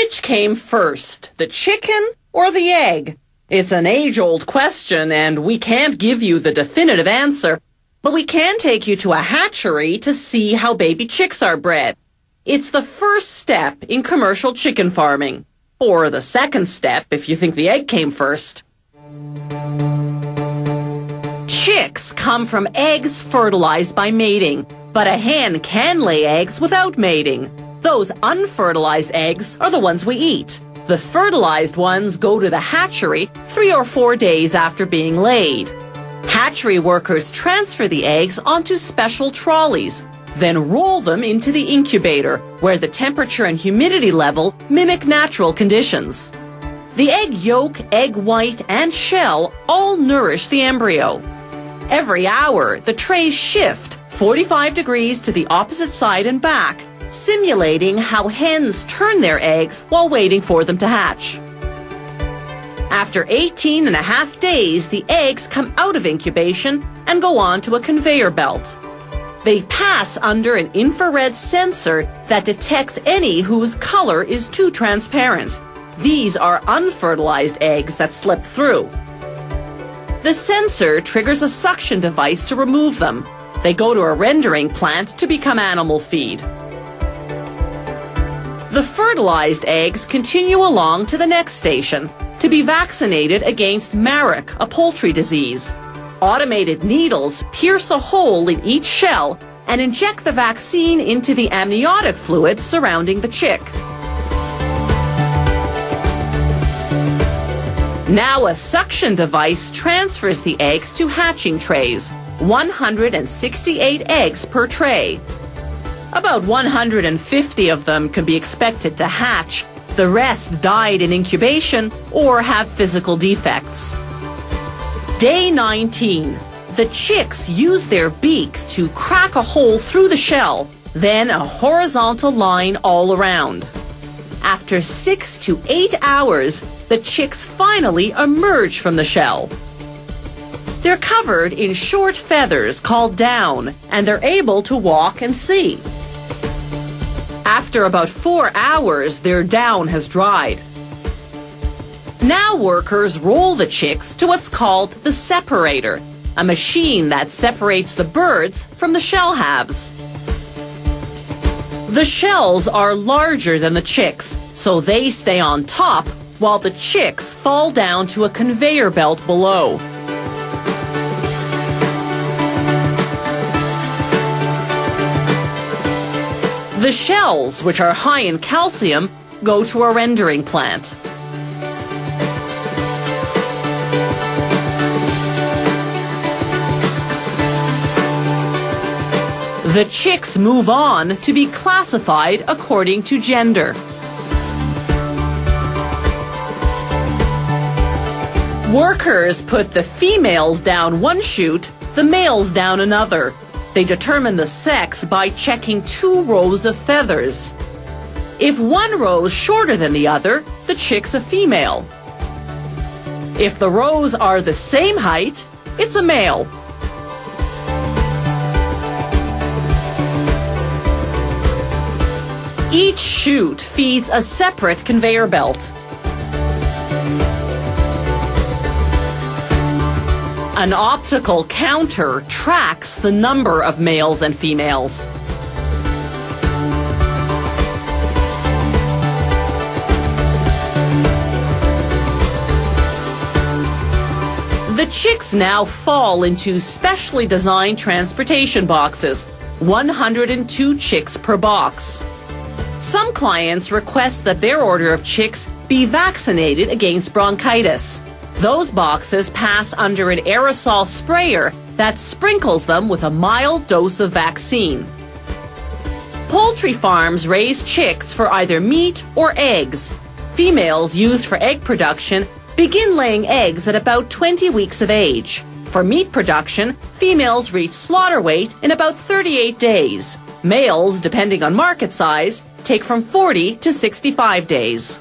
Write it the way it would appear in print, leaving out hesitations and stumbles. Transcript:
Which came first, the chicken or the egg? It's an age-old question, and we can't give you the definitive answer, but we can take you to a hatchery to see how baby chicks are bred. It's the first step in commercial chicken farming, or the second step if you think the egg came first. Chicks come from eggs fertilized by mating, but a hen can lay eggs without mating. Those unfertilized eggs are the ones we eat. The fertilized ones go to the hatchery 3 or 4 days after being laid. Hatchery workers transfer the eggs onto special trolleys, then roll them into the incubator, where the temperature and humidity level mimic natural conditions. The egg yolk, egg white, and shell all nourish the embryo. Every hour, the trays shift 45 degrees to the opposite side and back, simulating how hens turn their eggs while waiting for them to hatch. After 18.5 days, the eggs come out of incubation and go on to a conveyor belt. They pass under an infrared sensor that detects any whose color is too transparent. These are unfertilized eggs that slip through. The sensor triggers a suction device to remove them. They go to a rendering plant to become animal feed. The fertilized eggs continue along to the next station to be vaccinated against Marek, a poultry disease. Automated needles pierce a hole in each shell and inject the vaccine into the amniotic fluid surrounding the chick. Now a suction device transfers the eggs to hatching trays, 168 eggs per tray. About 150 of them can be expected to hatch. The rest died in incubation or have physical defects. Day 19. The chicks use their beaks to crack a hole through the shell, then a horizontal line all around. After 6 to 8 hours, the chicks finally emerge from the shell. They're covered in short feathers called down, and they're able to walk and see. After about 4 hours, their down has dried. Now workers roll the chicks to what's called the separator, a machine that separates the birds from the shell halves. The shells are larger than the chicks, so they stay on top while the chicks fall down to a conveyor belt below. The shells, which are high in calcium, go to a rendering plant. The chicks move on to be classified according to gender. Workers put the females down one chute, the males down another. They determine the sex by checking 2 rows of feathers. If one row is shorter than the other, the chick's a female. If the rows are the same height, it's a male. Each chute feeds a separate conveyor belt. An optical counter tracks the number of males and females. The chicks now fall into specially designed transportation boxes, 102 chicks per box. Some clients request that their order of chicks be vaccinated against bronchitis. Those boxes pass under an aerosol sprayer that sprinkles them with a mild dose of vaccine. Poultry farms raise chicks for either meat or eggs. Females used for egg production begin laying eggs at about 20 weeks of age. For meat production, females reach slaughter weight in about 38 days. Males, depending on market size, take from 40 to 65 days.